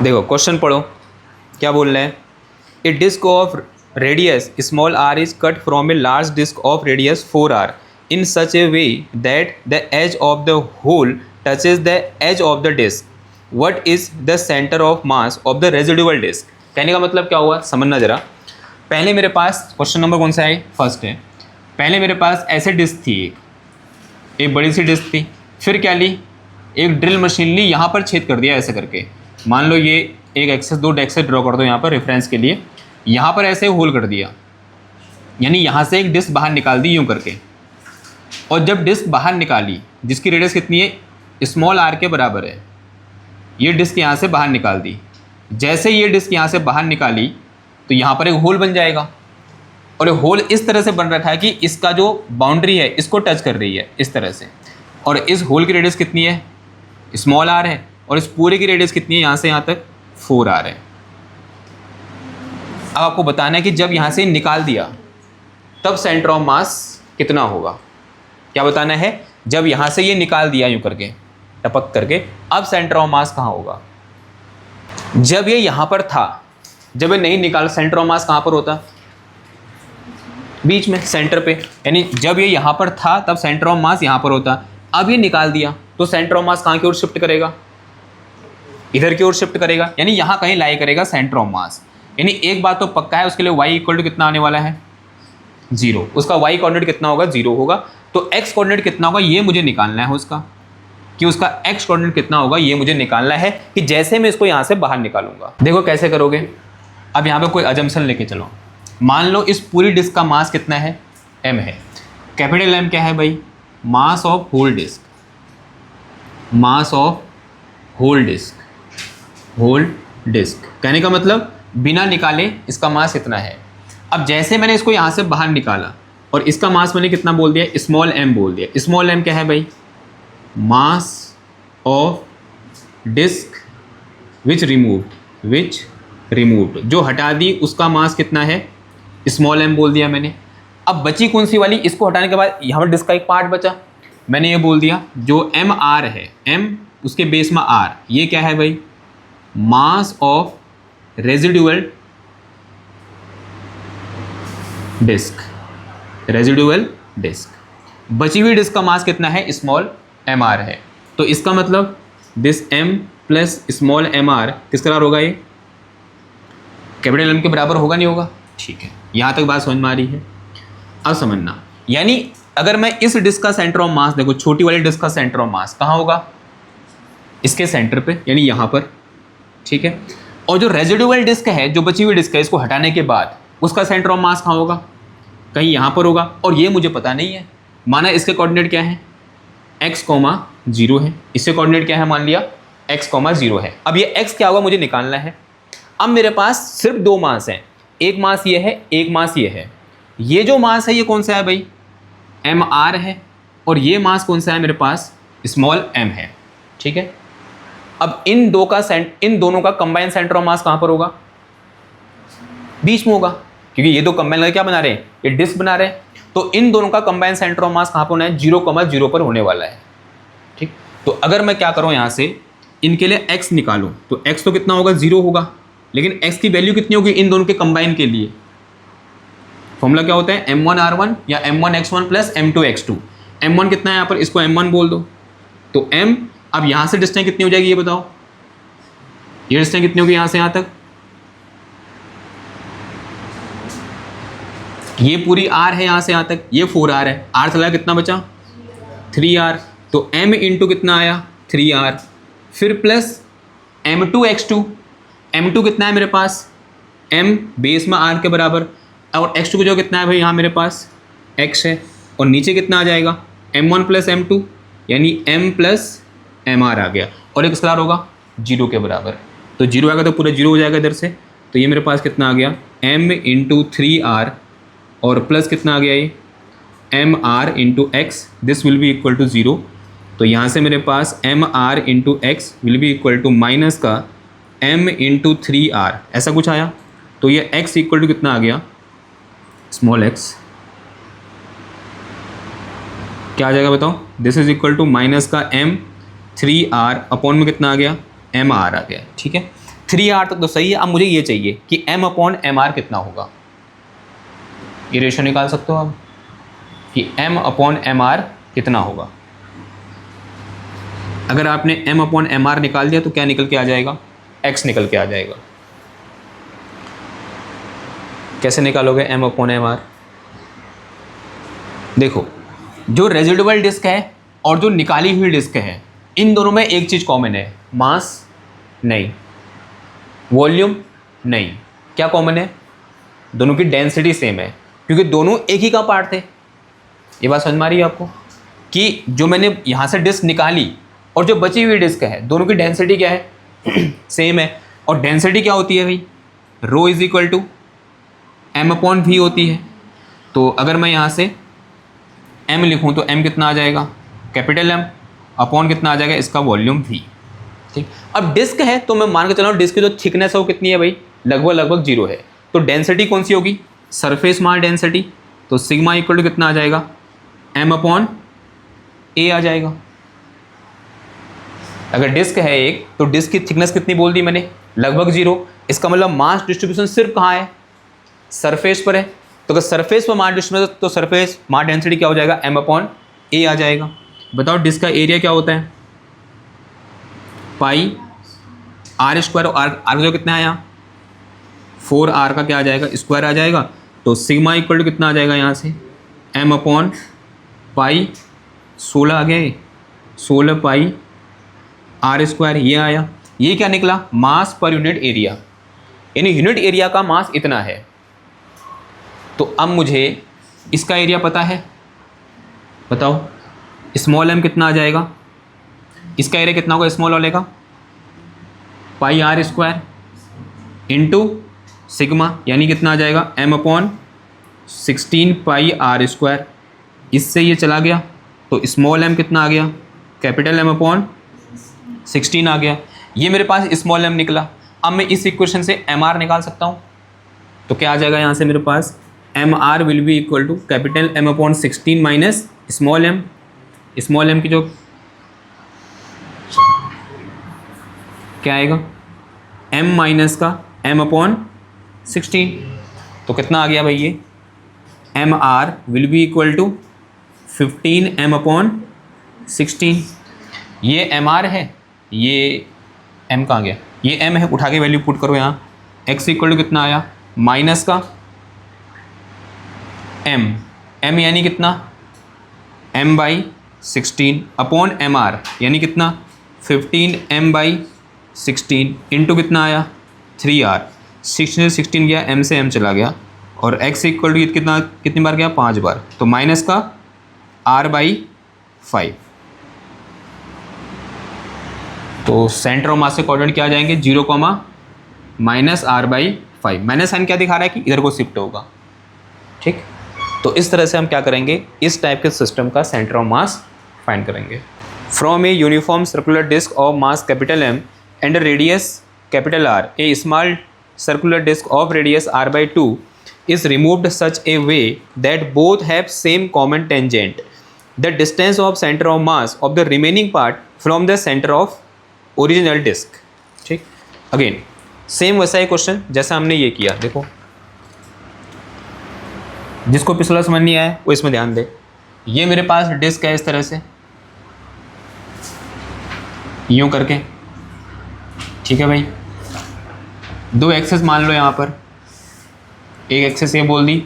देखो क्वेश्चन पढ़ो, क्या बोल रहे हैं। A disc of radius small r is cut from a large disc of radius 4r in such a way that the edge of the hole touches the edge of the disk. What is the center of mass of the residual disk? कहने का मतलब क्या हुआ, समझना जरा। पहले मेरे पास question number कौन सा है, फर्स्ट है। पहले मेरे पास ऐसे डिस्क थी, एक बड़ी सी डिस्क थी, फिर क्या ली, एक ड्रिल मशीन ली, यहाँ पर छेद कर दिया ऐसे करके। मान लो ये एक एक्सेस, दो एक्सेस ड्रॉ कर दो यहाँ पर रेफरेंस के लिए, यहाँ पर ऐसे होल कर दिया, यानी यहाँ से एक डिस्क बाहर निकाल दी यूँ करके। और जब डिस्क बाहर निकाली, जिसकी रेडियस कितनी है, स्मॉल आर के बराबर है, ये डिस्क यहाँ से बाहर निकाल दी। जैसे ये डिस्क यहाँ से बाहर निकाली तो यहाँ पर एक होल बन जाएगा, और ये होल इस तरह से बन रखा है कि इसका जो बाउंड्री है इसको टच कर रही है इस तरह से। और इस होल की रेडियस कितनी है, स्मॉल आर है, और इस पूरे की रेडियस कितनी है, यहाँ से यहाँ तक 4r है। अब आपको बताना है कि जब यहाँ से निकाल दिया तब सेंटर ऑफ मास कितना होगा। क्या बताना है, जब यहाँ से ये निकाल दिया यूँ करके, टपक करके, अब सेंटर ऑफ मास कहाँ होगा। जब ये यहाँ पर था, जब ये नहीं निकाल, सेंटर ऑफ मास कहाँ पर होता, बीच में सेंटर पे। यानी जब ये यहाँ पर था तब सेंटर ऑफ मास यहाँ पर होता। अब ये निकाल दिया तो सेंटर ऑफ मास कहाँ की ओर शिफ्ट करेगा, इधर की ओर शिफ्ट करेगा, यानी यहाँ कहीं लाई करेगा सेंटर ऑफ मास। यानी एक बात तो पक्का है, उसके लिए y इक्वल टू कितना आने वाला है, 0। उसका y कोऑर्डिनेट कितना होगा, 0 होगा। तो x कोऑर्डिनेट कितना होगा ये मुझे निकालना है उसका, कि उसका x कोऑर्डिनेट कितना होगा ये मुझे निकालना है, कि जैसे मैं इसको यहाँ से बाहर निकालूंगा। देखो कैसे करोगे। अब यहाँ पे कोई अजम्पशन लेके चलो। मान लो इस पूरी डिस्क का मास कितना है, m है। कैपिटल M क्या है भाई, mass of whole disc, mass of whole disc, whole disc. कहने का मतलब बिना निकाले इसका मास इतना है। अब जैसे मैंने इसको यहाँ से बाहर निकाला और इसका मास मैंने कितना बोल दिया, स्मॉल m बोल दिया। स्मॉल m क्या है भाई, mass of disc which removed, जो हटा दी उसका मास कितना है, स्मॉल m बोल दिया मैंने। अब बची कौन सी वाली, इसको हटाने के बाद यहाँ पर डिस्क का एक पार्ट बचा, मैंने ये बोल दिया जो mr है, m उसके बेस में r, ये क्या है भाई, mass of residual disc, residual disc. बची हुई डिस्क का मास कितना है, स्मॉल mr है। तो इसका मतलब this m plus small mr किस कलर होगा, ये कैपिटल M के बराबर होगा नहीं होगा। ठीक है, यहाँ तक बात समझ में आ रही है। अब समझना, यानी अगर मैं इस डिस्क का सेंटर ऑफ मास, देखो छोटी वाली डिस्क का सेंटर ऑफ मास कहाँ होगा, इसके सेंटर पे, यानी यहाँ पर। ठीक है, और जो रेजिडुअल डिस्क है, जो बची हुई डिस्क है, इसको हटाने के बाद उसका सेंटर ऑफ मास कहाँ होगा, कहीं यहाँ पर होगा। और ये मुझे पता नहीं है, माना इसके कोऑर्डिनेट क्या है, x, 0 है। इससे कोऑर्डिनेट क्या है, मान लिया x, 0 है। अब ये x क्या होगा मुझे निकालना है। अब मेरे पास सिर्फ दो मास हैं, एक मास ये है, एक मास ये है। ये जो मास है ये कौन सा है भाई, mr है, और ये मास कौन सा है मेरे पास, स्मॉल m है। ठीक है, अब इन दोनों का कंबाइन सेंटर ऑफ मास कहाँ पर होगा, बीच में होगा, क्योंकि ये दो कंबाइन करके क्या बना रहे हैं, ये डिस्क बना रहे हैं। तो इन दोनों का कंबाइन सेंटर ऑफ मास कहाँ पर होना है, 0,0 पर होने वाला है। ठीक, तो अगर मैं क्या करूँ, यहाँ से इनके लिए x निकालूँ तो x तो कितना होगा, 0 होगा, लेकिन x की वैल्यू कितनी होगी इन दोनों के कंबाइन के लिए। फॉर्मूला क्या होता है, m1r1 या m1x1 प्लस m2x2। m1 कितना है यहाँ पर, इसको m1 बोल दो, तो m, अब यहाँ से डिस्टेंस कितनी हो जाएगी ये बताओ, ये डिस्टेंस कितनी होगी यहाँ से यहाँ तक, ये पूरी r है यहाँ से यहाँ तक, ये 4r है, r चला कितना बचा 3r, तो m इंटू कितना आया 3r, फिर प्लस m2x2, m2 कितना है मेरे पास, m बेस में r के बराबर, और x2 को जो कितना है भाई यहाँ मेरे पास x है, और नीचे कितना आ जाएगा m1 प्लस m2, यानी m प्लस mr आ गया, और एक स्केलर होगा 0 के बराबर। तो 0 आएगा तो पूरा 0 हो जाएगा इधर से, तो ये मेरे पास कितना आ गया m इंटू 3r, और प्लस कितना आ गया ये mr into x, this will be equal to 0। तो यहाँ से मेरे पास mr into x will be equal to minus का m इंटू 3r, ऐसा कुछ आया। तो ये x इक्वल टू कितना आ गया, स्मॉल x, क्या आ जाएगा बताओ, this is equal to minus का m 3r अपॉन में कितना आ गया, mr आ गया। ठीक है, 3r तक तो सही है। अब मुझे ये चाहिए कि m/mr कितना होगा। ये रेशियो निकाल सकते हो आप कि m/mr कितना होगा। अगर आपने m/mr निकाल दिया तो क्या निकल के आ जाएगा, x निकल के आ जाएगा। कैसे निकालोगे m/mr? देखो, जो रेजिडुअल डिस्क है और जो निकाली हुई डिस्क है, इन दोनों में एक चीज़ कॉमन है, मास नहीं, वॉल्यूम नहीं। क्या कॉमन है? दोनों की डेंसिटी सेम है, क्योंकि दोनों एक ही का पार्ट थे। ये बात समझ में आ रही है आपको कि जो मैंने यहाँ से डिस्क निकाली और जो बची हुई डिस्क है, दोनों की डेंसिटी क्या है? सेम है। और डेंसिटी क्या होती है भाई? रो इज इक्वल टू m/v होती है। तो अगर मैं यहाँ से m लिखूँ तो m कितना आ जाएगा? कैपिटल M अपॉन कितना आ जाएगा? इसका वॉल्यूम v। ठीक, अब डिस्क है तो मैं मान के चला डिस्क की जो थिकनेस है वो कितनी है भाई? लगभग 0 है। तो डेंसिटी कौन सी होगी? Surface mass density. तो सिग्मा इक्वल टू कितना आ जाएगा? m/a आ जाएगा। अगर डिस्क है एक तो डिस्क की थिकनेस कितनी बोल दी मैंने? लगभग 0। इसका मतलब मास डिस्ट्रीब्यूशन सिर्फ कहाँ है? सरफेस पर है। तो अगर सरफेस पर मास डिस्ट्रीब्यूशन तो सरफेस मास डेंसिटी क्या हो जाएगा? m/a आ जाएगा। बताओ डिस्क का एरिया क्या होता है? पाई r² और r जो कितना है यहाँ? 4r का क्या आ जाएगा? स्क्वायर आ जाएगा। तो सिग्मा इक्वल टू कितना आ जाएगा यहाँ से? m/पाई 16 आ गया, 16 पाई r²। ये आया। ये क्या निकला? मास पर यूनिट एरिया, यानी यूनिट एरिया का मास इतना है। तो अब मुझे इसका एरिया पता है, बताओ स्मॉल m कितना आ जाएगा? इसका एरिया कितना होगा स्मॉल वाले का? पाई r² इंटू सिग्मा, यानी कितना आ जाएगा? m/16 पाई r²। इससे ये चला गया तो स्मॉल m कितना आ गया? कैपिटल M/16 आ गया। ये मेरे पास स्मॉल m निकला। अब मैं इस इक्वेशन से mr निकाल सकता हूँ। तो क्या आ जाएगा यहाँ से मेरे पास? mr will be equal to capital M/16 minus small m। Small m की जो क्या आएगा? m माइनस का M/16। तो कितना आ गया भाई? ये mr will be equal to 15 M/16। ये mr है, ये m कहाँ गया? ये m है, उठा के वैल्यू पुट करो यहाँ। x इक्वल टू कितना आया? माइनस का m यानी कितना? m/16 अपॉन mr यानी कितना? 15 m/16 इंटू कितना आया? 3r। 16 से 16 गया, m से m चला गया, और x इक्वल टू कितनी बार गया? 5 बार। तो माइनस का r/5। तो सेंटर ऑफ मास के कोऑर्डिनेट क्या आ जाएंगे? 0, माइनस r/5। माइनस साइन क्या दिखा रहा है कि इधर को शिफ्ट होगा। ठीक, तो इस तरह से हम क्या करेंगे? इस टाइप के सिस्टम का सेंटर ऑफ मास फाइंड करेंगे। From a uniform circular disc of mass capital M and radius capital R, a small circular disc of radius r/2 is removed such a way that both have same common tangent. The distance of center of mass of the remaining part from the center of original disk. ठीक, again same वैसा ही question जैसा हमने ये किया। देखो, जिसको पिछला समझ नहीं आया वो इसमें ध्यान दे। ये मेरे पास डिस्क है इस तरह से, यूँ करके। ठीक है भाई, 2 एक्सेस मान लो यहाँ पर, एक एक्सेस ये बोल दी,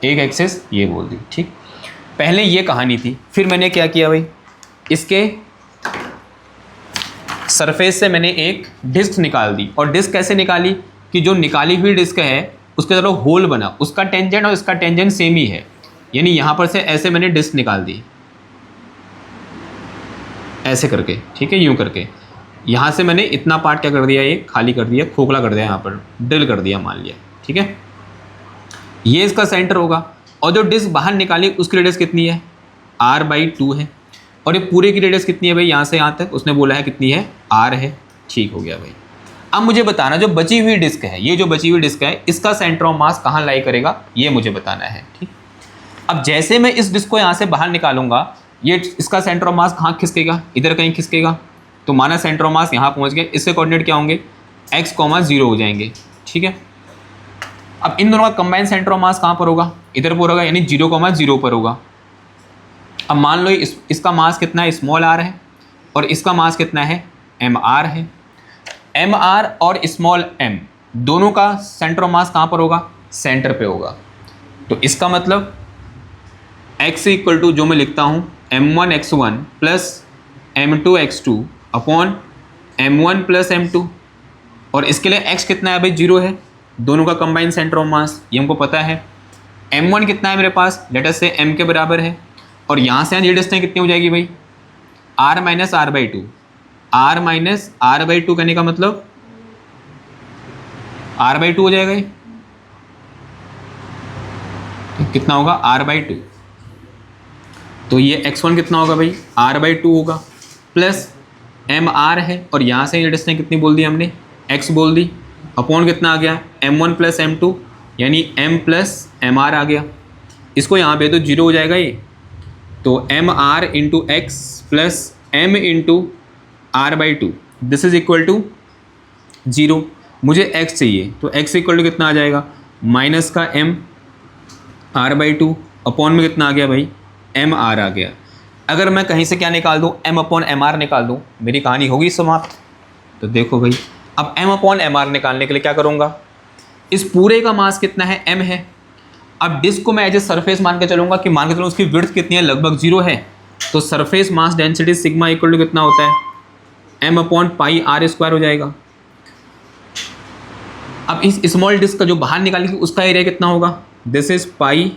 एक एक्सेस ये बोल दी। ठीक, पहले ये कहानी थी, फिर मैंने क्या किया भाई? इसके सरफेस से मैंने एक डिस्क निकाल दी। और डिस्क कैसे निकाली कि जो निकाली हुई डिस्क है उसके तरफ होल बना, उसका टेंजेंट और इसका टेंजेंट सेम ही है, यानी यहाँ पर से ऐसे मैंने डिस्क निकाल दी, ऐसे करके। ठीक है, यूँ करके यहाँ से मैंने इतना पार्ट क्या कर दिया? ये खाली कर दिया, खोखला कर दिया, यहाँ पर ड्रिल कर दिया मान लिया। ठीक है, ये इसका सेंटर होगा। और जो डिस्क बाहर निकाली उसकी रेडियस कितनी है? r/2 है। और ये पूरे की रेडियस कितनी है भाई? यहाँ से यहाँ तक उसने बोला है कितनी है? r है। ठीक हो गया भाई। अब मुझे बताना जो बची हुई डिस्क है, ये जो बची हुई डिस्क है, इसका सेंटर ऑफ मास कहाँ लाई करेगा, ये मुझे बताना है। ठीक, अब जैसे मैं इस डिस्क को यहाँ से बाहर निकालूंगा, ये इसका सेंटर ऑफ मास कहाँ खिसकेगा? इधर कहीं खिसकेगा। तो माना सेंटर ऑफ मास यहाँ पहुँच गया। इसके कोऑर्डिनेट क्या होंगे? x कॉमा 0 हो जाएंगे, ठीक है। अब इन दोनों का कंबाइन सेंटर ऑफ मास कहाँ पर होगा, इधर पर होगा, यानी 0,0 पर होगा। अब मान लो इसका मास कितना है, स्मॉल r है, और इसका मास कितना है, mr है। mr और स्मॉल m दोनों का सेंटर ऑफ मास कहाँ पर होगा, सेंटर पे होगा। तो इसका मतलब x इक्वल टू जो मैं लिखता हूँ m1x1 plus m2x2 upon m1 plus m2, और इसके लिए x कितना है भाई, 0 है, दोनों का कंबाइन सेंटर ऑफ मास ये हमको पता है। m1 कितना है मेरे पास, लेट अस से m के बराबर है, और यहाँ से ये डिस्टेंस कितनी हो जाएगी भाई, r minus r by to. r minus r by to करने का मतलब r बाई टू हो जाएगा, ये तो कितना होगा, r बाई टू। तो ये x1 कितना होगा भाई, r बाई टू होगा, प्लस mr है, और यहाँ से ये डिस्टेंस कितनी बोल दी हमने, x बोल दी, अपॉन कितना आ गया, m1 प्लस m2, यानी m प्लस mr आ गया। इसको यहाँ पे तो 0 हो जाएगा ये, तो mr into x plus m into r by two, this is equal to 0। मुझे x चाहिए, तो x इक्वल टू कितना आ जाएगा, माइनस का m r by to, upon में कितना आ गया भाई, m r आ गया। अगर मैं कहीं से क्या निकाल दूँ, m अपॉन एम आर निकाल दूँ, मेरी कहानी होगी समाप्त। तो देखो भाई, अब m अपॉन एम आर निकालने के लिए क्या करूँगा, इस पूरे का मास कितना है, m है। अब डिस्क को मैं एज ए सरफेस मान के चलूँगा कि मान के चलूँ उसकी विड्थ कितनी है, लगभग 0 है। तो surface mass density sigma equal to कितना होता है, m upon pi r square हो जाएगा। अब इस स्मॉल डिस्क का जो बाहर निकालेंगे उसका एरिया कितना होगा, this is pi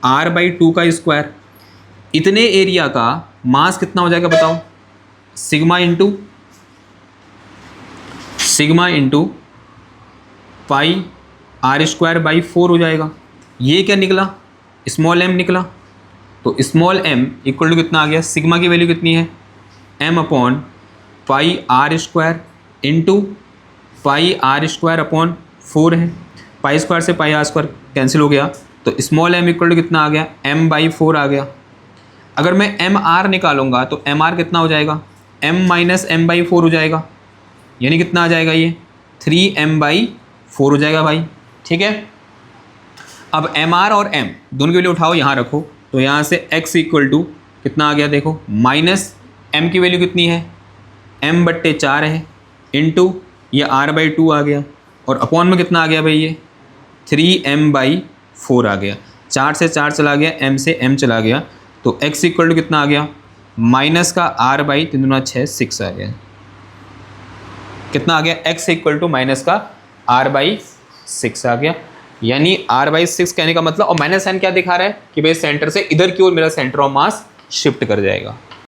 r by two का स्क्वायर। इतने एरिया का मास कितना हो जाएगा बताओ, sigma into pi r square by 4 हो जाएगा। ये क्या निकला, स्मॉल m निकला। तो स्मॉल m इक्वल टू कितना आ गया, सिग्मा की वैल्यू कितनी है, m upon pi r square into pi r square upon 4 है। पाई स्क्वायर से पाई आर स्क्वायर कैंसिल हो गया, तो स्मॉल m इक्वल टू कितना आ गया, m बाई 4 आ गया। अगर मैं एम आर निकालूंगा तो एम आर कितना हो जाएगा, m माइनस एम बाई 4 हो जाएगा, यानी कितना आ जाएगा, ये 3m बाई 4 हो जाएगा भाई, ठीक है। अब एम आर और m दोनों की वैल्यू उठाओ, यहाँ रखो, तो यहाँ से x इक्वल टू कितना आ गया, देखो माइनस m की वैल्यू कितनी है, m/4 है, इंटू ये r बाई 2 आ गया, और अपॉन में कितना आ गया भाई, ये 3m बाई 4 आ गया। 4 से 4 चला गया, m से m चला गया, तो x इक्वल टू कितना आ गया, माइनस का r बाई 3 दूना 6, 6 आ गया। कितना आ गया, x इक्वल टू माइनस का r बाई 6 आ गया, यानी r बाई 6 कहने का मतलब, और माइनस साइन क्या दिखा रहा है कि भाई सेंटर से इधर की ओर मेरा सेंटर ऑफ मास शिफ्ट कर जाएगा।